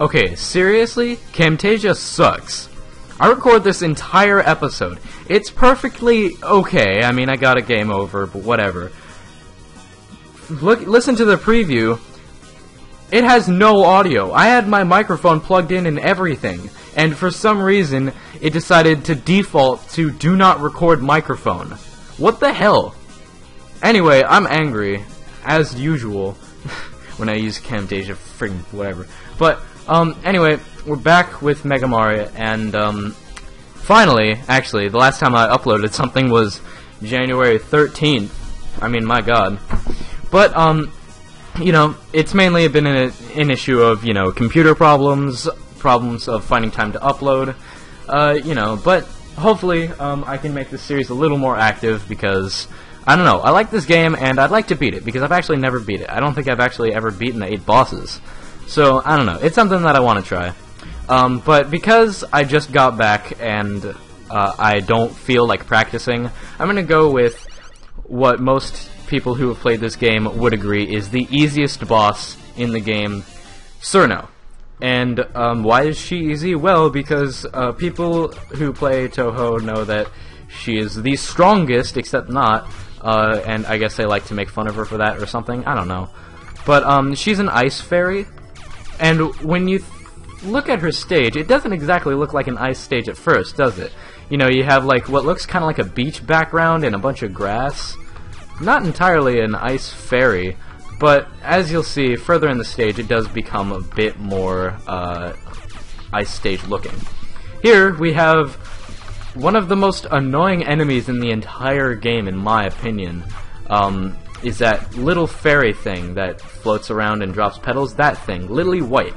Okay, seriously? Camtasia sucks. I record this entire episode. It's perfectly okay. I mean, I got a game over, but whatever. Listen to the preview. It has no audio. I had my microphone plugged in and everything, and for some reason, it decided to default to do not record microphone. What the hell? Anyway, I'm angry, as usual, when I use Camtasia, friggin' whatever. But, anyway, we're back with MegaMari, and, finally, actually, the last time I uploaded something was January 13th. I mean, my god. But, you know, it's mainly been an issue of, you know, computer problems of finding time to upload, you know, but hopefully, I can make this series a little more active because, I don't know, I like this game and I'd like to beat it because I've actually never beat it. I don't think I've actually ever beaten the 8 bosses. So, I don't know, it's something that I want to try. But because I just got back and, I don't feel like practicing, I'm gonna go with what most people who have played this game would agree is the easiest boss in the game, Cirno. And why is she easy? Well, because people who play Touhou know that she is the strongest, except not, and I guess they like to make fun of her for that or something, I don't know. But she's an ice fairy, and when you look at her stage, it doesn't exactly look like an ice stage at first, does it? You know, you have like what looks kind of like a beach background and a bunch of grass. Not entirely an ice fairy, but as you'll see further in the stage, it does become a bit more ice stage looking. Here we have one of the most annoying enemies in the entire game, in my opinion, is that little fairy thing that floats around and drops petals. That thing, Lily White.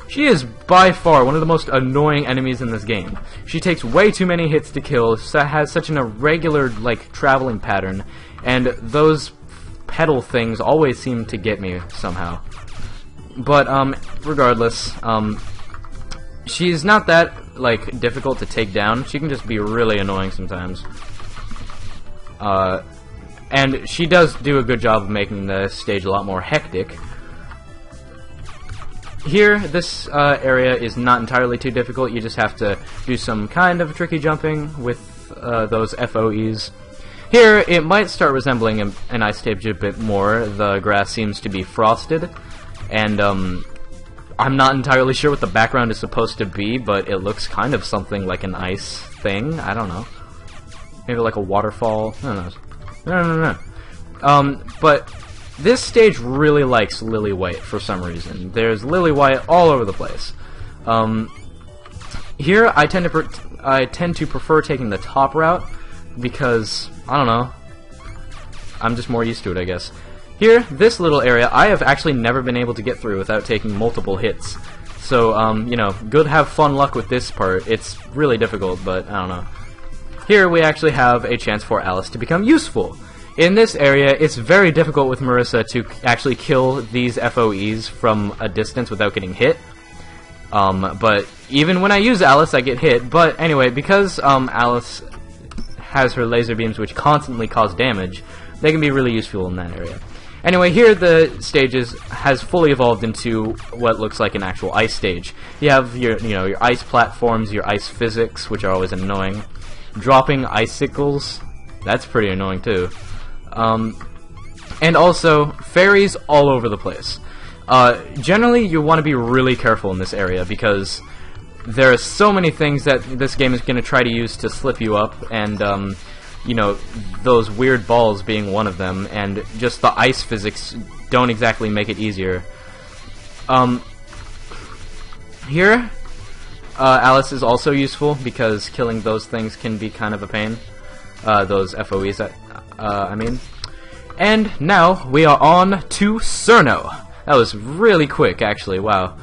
She is by far one of the most annoying enemies in this game. She takes way too many hits to kill, has such an irregular, like, traveling pattern, and those petal things always seem to get me somehow. But, regardless, she's not that, like, difficult to take down. She can just be really annoying sometimes. And she does do a good job of making the stage a lot more hectic. Here, this area is not entirely too difficult. You just have to do some kind of tricky jumping with those FOEs. Here, it might start resembling an ice stage a bit more. The grass seems to be frosted, and I'm not entirely sure what the background is supposed to be, but it looks kind of something like an ice thing. I don't know. Maybe like a waterfall. I don't know. No. But this stage really likes Lily White for some reason. There's Lily White all over the place. Here, I tend to prefer taking the top route because, I don't know, I'm just more used to it, I guess. Here, this little area, I have actually never been able to get through without taking multiple hits. So, you know, have fun luck with this part. It's really difficult, but I don't know. Here, we actually have a chance for Alice to become useful. In this area, it's very difficult with Marissa to actually kill these FOEs from a distance without getting hit. But even when I use Alice, I get hit. But anyway, because Alice has her laser beams which constantly cause damage, they can be really useful in that area. Anyway, here the stages has fully evolved into what looks like an actual ice stage. You have your, your ice platforms, your ice physics, which are always annoying. Dropping icicles, that's pretty annoying too. And also, fairies all over the place. Generally, you want to be really careful in this area because there are so many things that this game is going to try to use to slip you up, and, you know, those weird balls being one of them, and just the ice physics don't exactly make it easier. Here, Alice is also useful because killing those things can be kind of a pain. Those FOEs, I mean. And now, we are on to Cirno. That was really quick, actually, wow.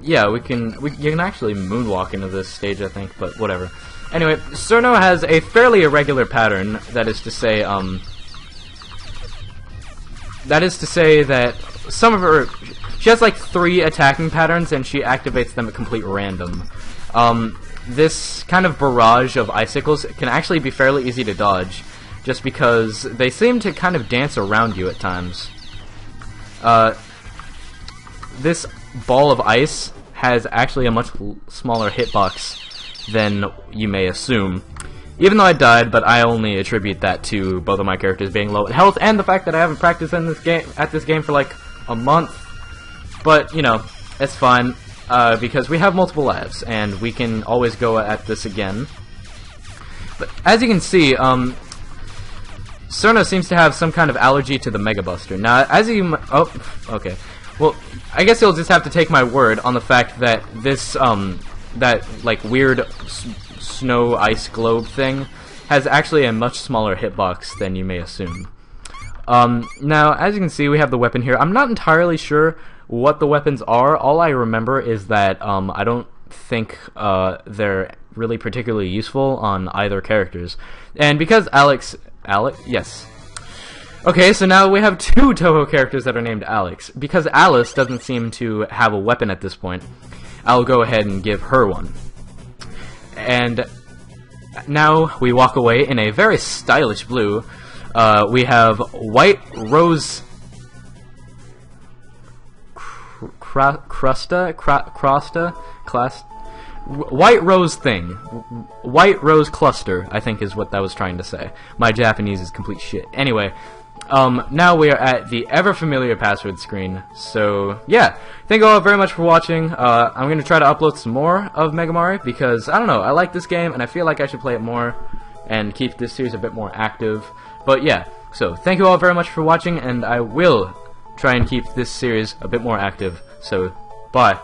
Yeah, you can actually moonwalk into this stage, I think, but whatever. Anyway, Cirno has a fairly irregular pattern, that is to say that some of her, she has like 3 attacking patterns, and she activates them at complete random. This kind of barrage of icicles can actually be fairly easy to dodge, just because they seem to kind of dance around you at times. This ball of ice has actually a much smaller hitbox than you may assume. Even though I died, but I only attribute that to both of my characters being low in health and the fact that I haven't practiced in this game for like a month. But you know, it's fine because we have multiple lives and we can always go at this again. But as you can see, Cerna seems to have some kind of allergy to the Mega Buster. Now, as you okay. Well, I guess you'll just have to take my word on the fact that this, that, like, weird snow ice globe thing has actually a much smaller hitbox than you may assume. Now, as you can see, we have the weapon here. I'm not entirely sure what the weapons are. All I remember is that, I don't think, they're really particularly useful on either characters. And because Alex? Yes. Okay, so now we have two Toho characters that are named Alex. Because Alice doesn't seem to have a weapon at this point, I'll go ahead and give her one. And now we walk away in a very stylish blue. We have White Rose... White Rose thing. White Rose cluster, I think is what that was trying to say. My Japanese is complete shit. Anyway, now we are at the ever-familiar password screen. So, yeah. Thank you all very much for watching. I'm going to try to upload some more of MegaMari because, I don't know, I like this game and I feel like I should play it more and keep this series a bit more active. But, yeah. So, thank you all very much for watching and I will try and keep this series a bit more active. So, bye.